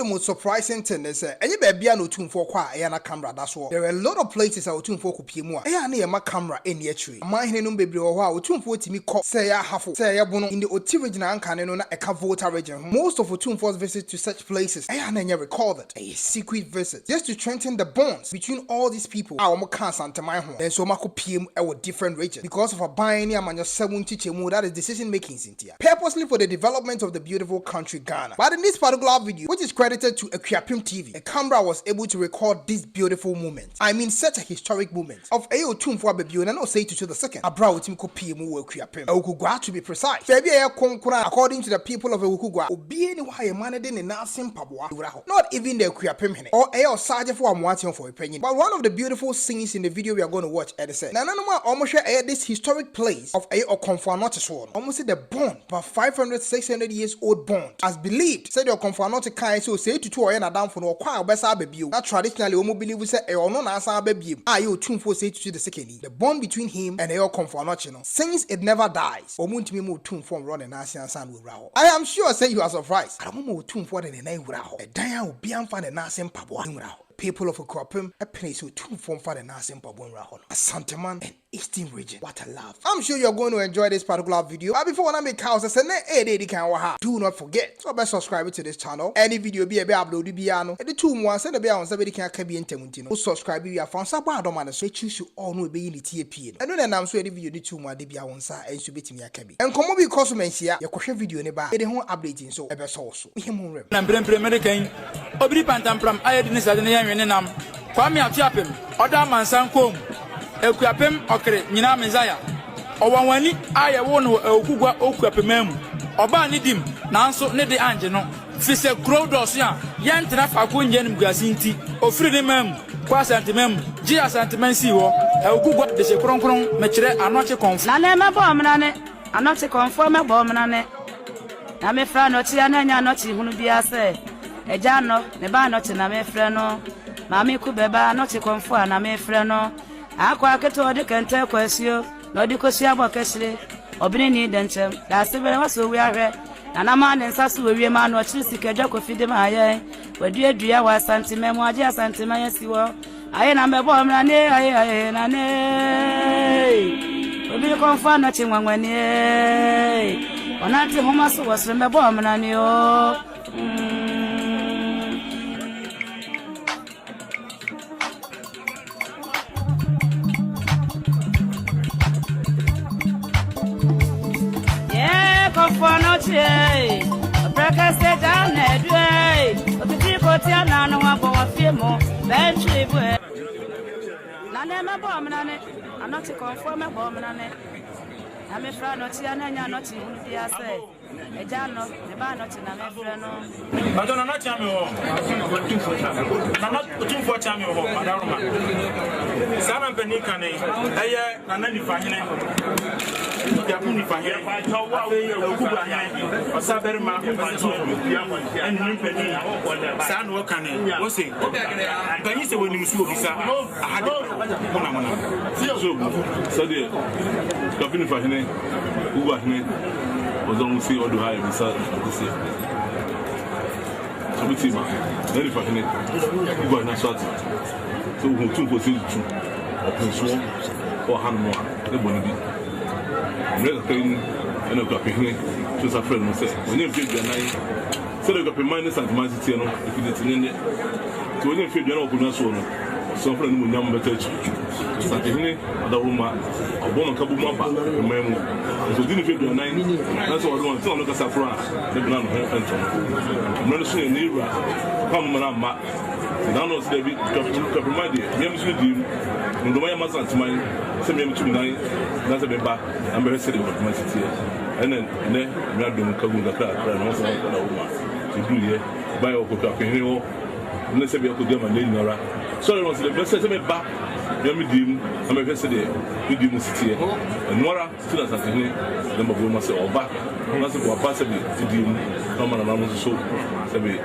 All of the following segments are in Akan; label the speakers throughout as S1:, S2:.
S1: most surprising thing is any baby no Otumfuo kwa na camera that's all. There are a lot of places Otumfuo ko pie mu a na ma camera any tree. Amahene no bebre ho a Otumfuo timi ko say ya hafo say ya bono in the Oti region anka no na eka Volta region. Most of Otumfuo's visits to such places na recorded a secret visit just to strengthen the bonds between all these people. Omo kan Asantehene ho. Then so mako pie mu different regions because of a buying amanya 70 chemu that is decision making Cynthia. Purposely for the development of the beautiful country Ghana. But in this particular video, which is credited to Akuapem TV, a camera was able to record this beautiful moment. I mean, such a historic moment of Otumfuo Baby and say to the second. Abra Otimko P0T Akuapem. Awukuguaa to be precise. Baby according to the people of Awukuguaa, obi any why a man in Nasim Pabwa. Not even the Akuapem or a sergeant for Amwation for opinion. But one of the beautiful scenes in the video we are going to watch at the set. Nananuma almost share this historic place of Okomfuo Anokye. Almost the bond, but 500-600 years old bond, as believed. Said Okomfuo Anokye so say to 2 or down for no choir besa baby. That traditionally omo believe say e ono na asa baby. Otumfuo SH0CKINGLY the second. The bond between him and Okomfuo Anokye no, since it never dies. Omuntimi mo Otumfuo run and asan san we raho. I am sure say you are surprised. Amomo Otumfuo de na raho. E dan obi amfa de na asan pabo raho. People of Akuapem, a place with 2 form for the Nasim Pabon Rahon, Asantehene and Eastern region. What a love. I'm sure you're going to enjoy this particular video. But before I make house, do not forget to subscribe to this channel. Any video be uploaded piano. And the 2 months and the bell on somebody can be in Temuntino. Subscribe if you have found someone so choose you all know be in the TP. And then I'm sure the video the 2 months be on side and should be to me a cabin. And come over because of here, your question video never the home updating so ever also. We him on
S2: American Obri Pantam from Ayadin Nenam, Kwame Atiapem, Oda Mansankom, Akuapem Okre, Nina Mezaya, Owawani, I won Awukuguaa-Akuapem, Oba Nidim, Nanso Nede Angeno, Fise Crowdosia, Yan Trafakunyan Gazinti, O Freedom, Asantehene, Asantehene Siwo, Awukuguaa de Sekronkron, Metre Anokye Konfu.
S3: Nane bomnane, Anokye Konfu me bomnane. Na me fra no tia na nya Anokye hunu bia se. Eja no, ne ba Anokye na me fra no. Mami ku beba Anokye Konfu na me fra no. Akwa keto odi kente kwasio, no di kosi abokesire. Obini ni dentem, da sebere waso wi ahwe. Na na ma ne nsaso wi ma Anokye sikeja kofide ma aye. Wadu adua wa Asantehene mu age Asantehene siwo. Aye na me bomnane, aye na ne. Obi Konfu Anokye nwanwani. Onati homa so wasre me bomnane o. Okomfuo Anokye, Obrekase down edwe, P0T na no wa bo afie mo, betri bwe. Na ne me bomnane, Anokye Konfu me bomnane. Na me fra Anokye na nya Anokye hunu dia se. Eja no, ne ba Anokye na me fra no.
S2: Badona na chame ho. Na Otumfuo chame ho, Madaroma. Sana mpani kane, eye na na nifahene. Ya kuni fahene, Awukuguaa-Akuapem. Osabere ma kwanto. Enu mpani. Sana wo kane, wo se. Mpani se woni musu obisa. Ahade. Mona. So de. Kapini fahene, Awukuguaa-Akuapem. Ozon si odo ha ebisa akose. So bitima. Very fahene. Awukuguaa na swat. So Otumfuo SH0CKINGLY. Openso or hanmo. E boni bi. Mreza kain eno Akuapem to sa friend no say when you feel nine say the Akuapem minus and City no if you didn't need to when you feel no okuna so no so friend no nyam better Asantehene adahuma obono kabumu aba memu so didn't feel nine that's what we want so no ka safra the plan no ento no so ni ra pam na ma na no say be Akuapem dey nyam so dim ndo ma Asantehene say me tum nine that's a beba I'm very serious about my city. And then me adom kagunga kra no so na uma to do here buy Okofuo ho no say be Okofuo man nyara so no say be say me ba be me dim am be say dey me dim city and nora still Asantehene dem bo ma say oba na say ko pa say be dim no man na no so say be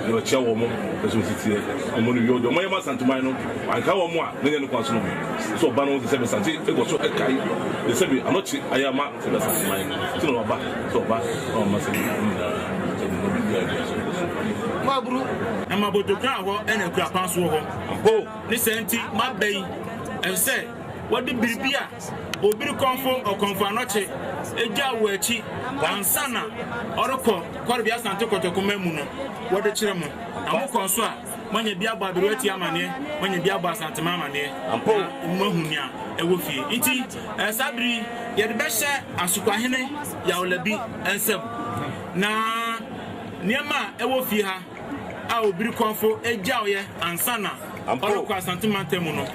S2: no chawo mo so city e mo no yo do mo yema Asantehene no anka wo mo a na nya no kwaso no so ba no say be santi e go so e kai they say be Anokye ayama say be Asantehene so no ba so ba no ma say
S4: Mabru, and my Botoka and a crapas war. Oh, this anti, my bay, and say, what did be beer? Okomfuo Okomfuo Anokye, Eja Wechi, Wansana, Oroko, Korbia Santokotokumemu, what the chairman, Amukonsoa, when you be about the P0T Amane, when you be about Santamane, and Paul Mohunia, a woofy. Iti, Sabri, yet the best Asantehene, Yaolebi, and Seb. Na Niama, a woofia, I will be Okomfuo Eja and Sana, Oroko Santimantemuno,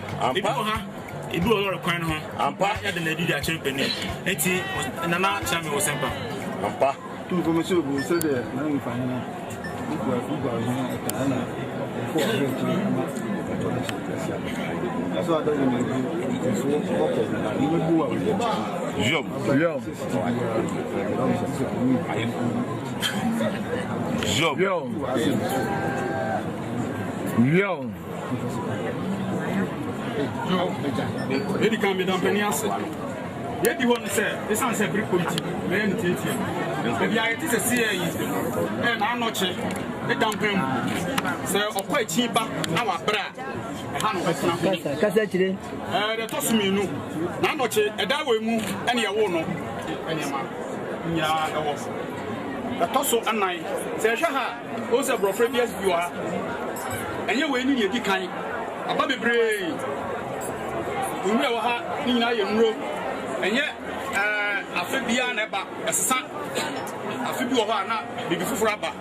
S4: it do a lot of kind of Ampa at the lady that champion. Eti Nana Chami was Sempa. Ampa. Two commercial will say that now we find out. That's what I don't Lady can be done penny answer. Yet you want to say, this answer brick politic, then take you. If you are a CA, and I'm not check, the dumping. So, or quite cheaper, our bra. The toss me, no, not check, and that will move any one. Any man. Yeah, the toss of a night. Say, Shaha, also brought previous you are. And you will need a kind. A baby brain. We know how in I am room, and yet I feel beyond about a son. I feel you are not big for rubber.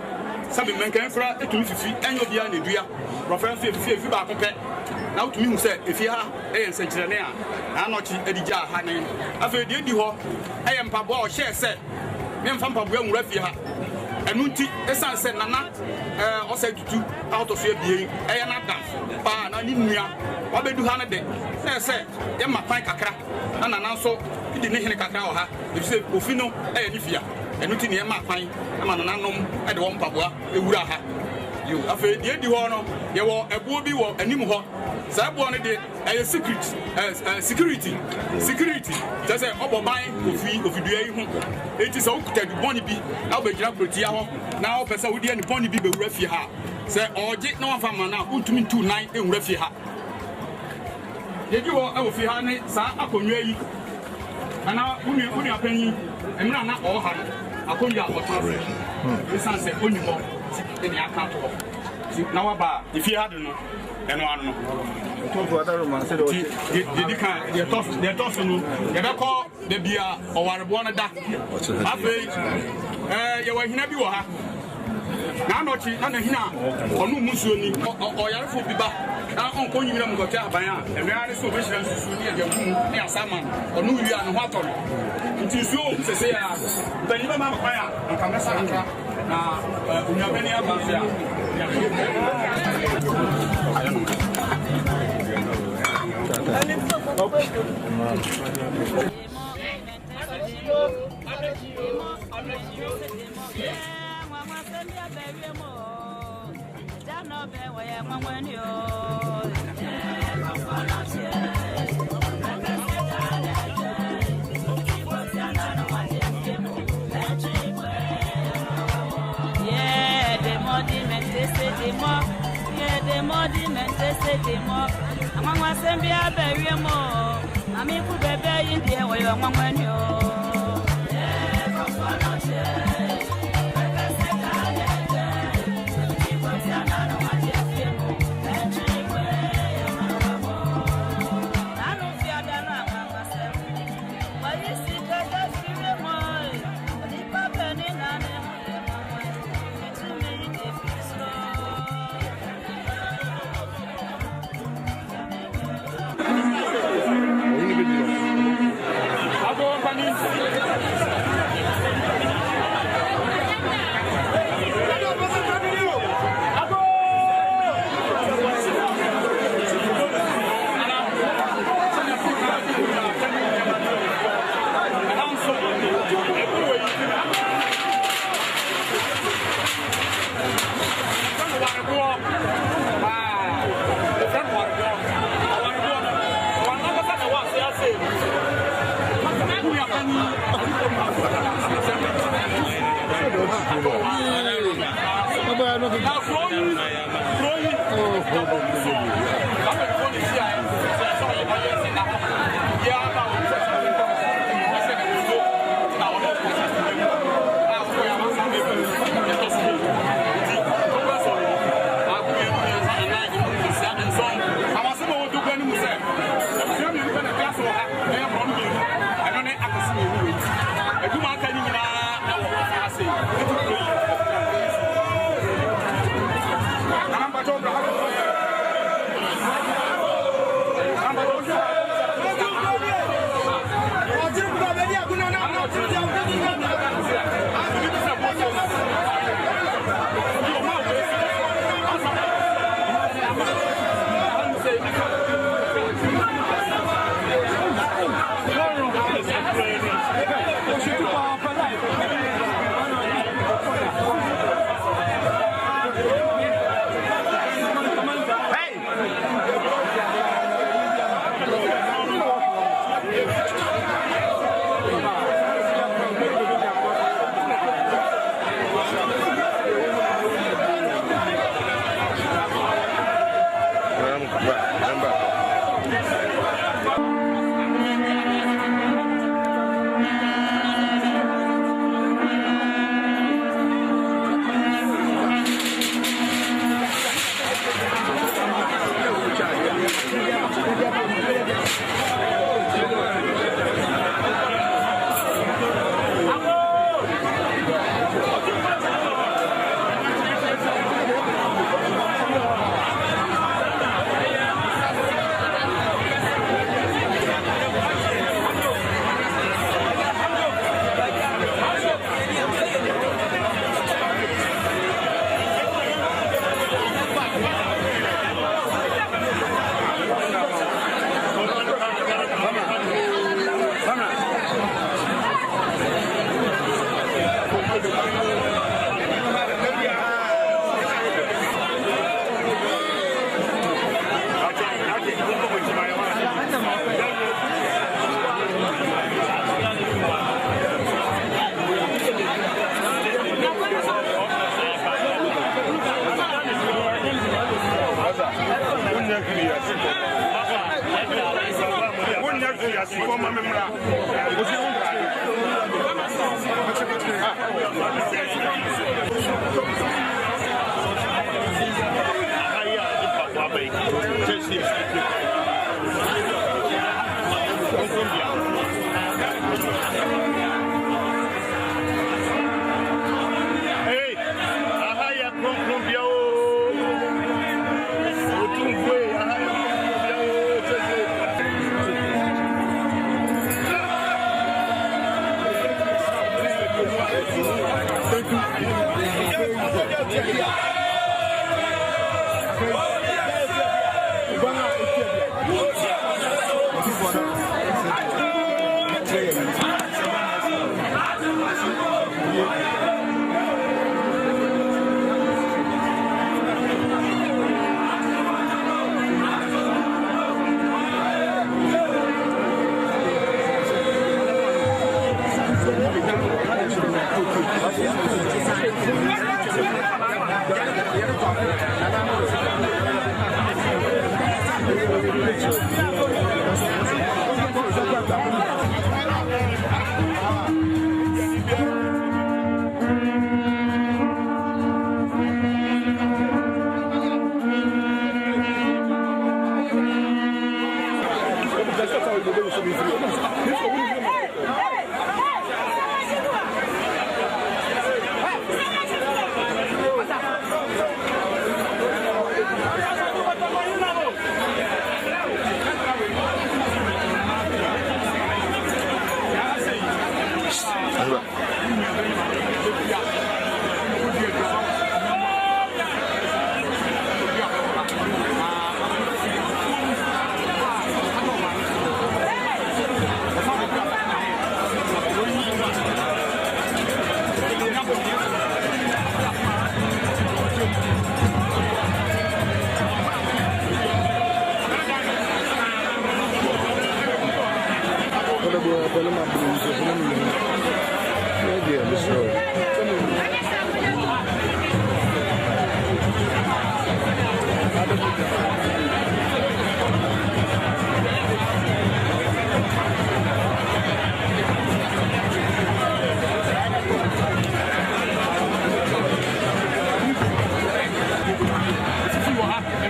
S4: Some men can for a 250 and you'll be on the dear. Professor 50 back. Now to me, who said, if you are a centenarian, I'm not Eddie Jar, honey. I feel did you I am Papa share said, men from Papa will refugee. And Munti, the son said, Nana, or said to two out of your being, I am not done. But I didn't know what they do 100 days. I said, Emma Pike a crack, and an answer, he didn't hear a cacao. If you say, Ofino, if you are, and Mutin Emma Pine, I'm an unknown at one Papa, a Uraha. You have a dear honor, you were a booby or a new hot. So I wanted a secret, security. Just a over buying of you do. It is all that Bonnie be, I'll be Jacotiao. Now, Pesa would be any Bonnie be refugee. Say, or Jake no family now, put me 2 nights in refugee. Did you all over Fiane, Sa Akonye? And now, when you are penny, and not all hand, Akonya or Travel. This answer only more. In the account of now about if you had no and one they're tossing you never call the beer or one of that. You were here before. Now, not here or no Musuni or Yarfu Biba. Now, Uncle you don't go to Abaya, and we are so vicious near Salmon or New Year and Water. It is you to say, but you don't have fire and come now, we have many about here.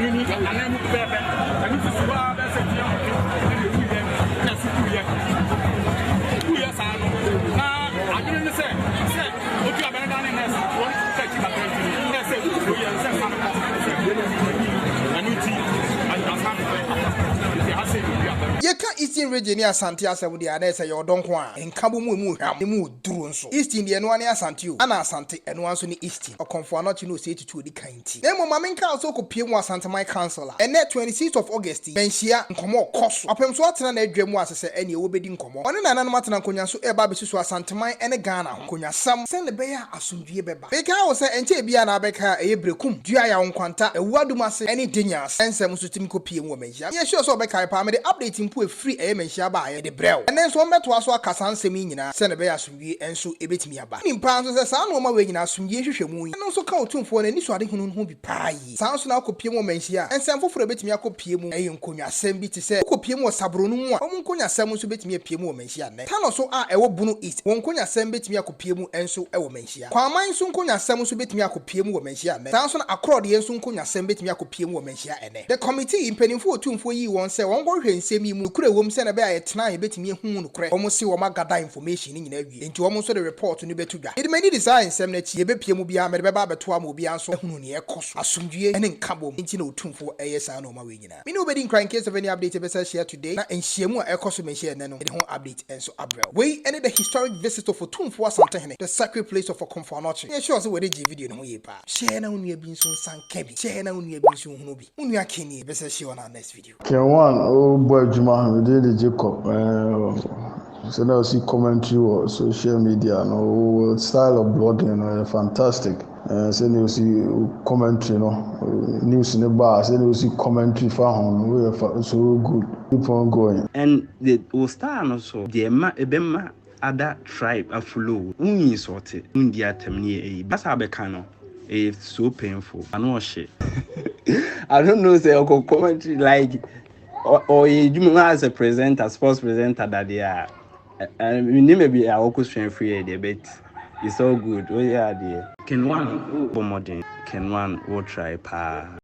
S4: ɛno ni anan mu bɛbɛ ɛno nso ba bɛ sɛ tia ɔtwe ɛna ewu yɛ na suku yɛ saa no na adwene ne sɛ otu abɛnda ne nɛɛse wɔn sɛ kyi kakra ntiri ne sɛ otu yɛ sɛ ma no sɛ ɛno ti asa nti ha sɛ otu abɛnda
S1: yɛka Eastern region ni Asante asɛm de ana sɛ yɛ ɔdɔnko a nkabo mu hwam ne mu duro nso Eastern de ɛno ane Asante o ana Asante ɛno anso ne Eastern Okomfuo Anokye no sɛ tutu odi kan ti na mo maame nka also kopie mu Asante Man Council a ɛnɛ 26th of August menhyia nkɔmɔ kɔso apem so atena na adwa mu asɛ ɛne ɛwɔ bedi nkɔmɔ ɔne nananom atena nkonya so ɛba bɛsi so Asante Man ɛne Ghana ho konya sam sɛ ne bɛyɛ asomdwie bɛba bɛka wo sɛ ɛnkyɛ bia na bɛka ɛyɛ brekum dua ya nkwanta ɛwuadum ase ɛne dinyas ɛnsɛm so tim kopie mu menhyia yɛ sure so bɛka pa me de update mpo free ɛyɛ menhyia ba ɛyɛ de brɛw ɛne nso mɛto aso akasa nsɛm yi nyina sɛ ne bɛyɛ asomdwie ɛnso ɛbɛtimi aba nimpa nso sɛ saa no ma we nyina asomdwie hwehwɛ mu yi ɛno nso ka Otumfuo na ni so ade hunu ho bi paa yi saa nso na akopie mu menhyia ɛnsɛm foforo ɛbɛtimi akopie mu ɛyɛ nkonyasɛm bi te sɛ akopie mu sabro no mu a ɔmo nkonyasɛm nso bɛtimi apie mu menhyia nɛ tano so a ɛwɔ bunu east wɔn nkonyasɛm bɛtimi akopie mu ɛnso ɛwɔ menhyia kwaman nso nkonyasɛm nso bɛtimi akopie mu wɔ menhyia nɛ saa nso na akorɔde nso nkonyasɛm bɛtimi akopie mu wɔ menhyia ɛnɛ the committee mpanimfo Otumfuo yi wɔn sɛ wɔn kɔhwɛ nsɛm yi mu kure wɔm sɛ na bɛ ayɛtena yɛbɛtimi ehu no korɛ wɔn se wɔn agada information ni nyina wie enti wɔn nso de report no bɛto dwa edimani design nsɛm na chi yɛbɛpie mu bia mɛde bɛba abɛto ama obi anso ehunu ne ɛkɔ so asomdwie ɛne nkabom enti na Otumfuo ɛyɛ saa na ɔma we nyina me ne obedi nkran case of any update bɛsa share today na nhyiamu a ɛkɔ so menhyia ɛnɛ no ɛde ho update ɛnso abrɛw we ɛne the historic visit of Otumfuo Asantehene the sacred place of Okomfuo Anokye yɛ sure sɛ wɔde gye video no ho yɛ pa share na onua bi nso nsanka bi share na onua bi nso hunu bi onua keni bɛsa share on our next video
S5: K1ng oh boy Juma we did the Jacob so now see commentary or social media no style of blogging fantastic say you see commentary news in the bar say you see commentary for we so good keep on going
S6: and the star also the ebema other tribe aflow unyi sorted India temni that's how becano it's so painful I know shit I don't know say commentary like or you as a presenter sports presenter that they are maybe I will question free a bit it's all good oh yeah the K1ng modern K1ng will try pa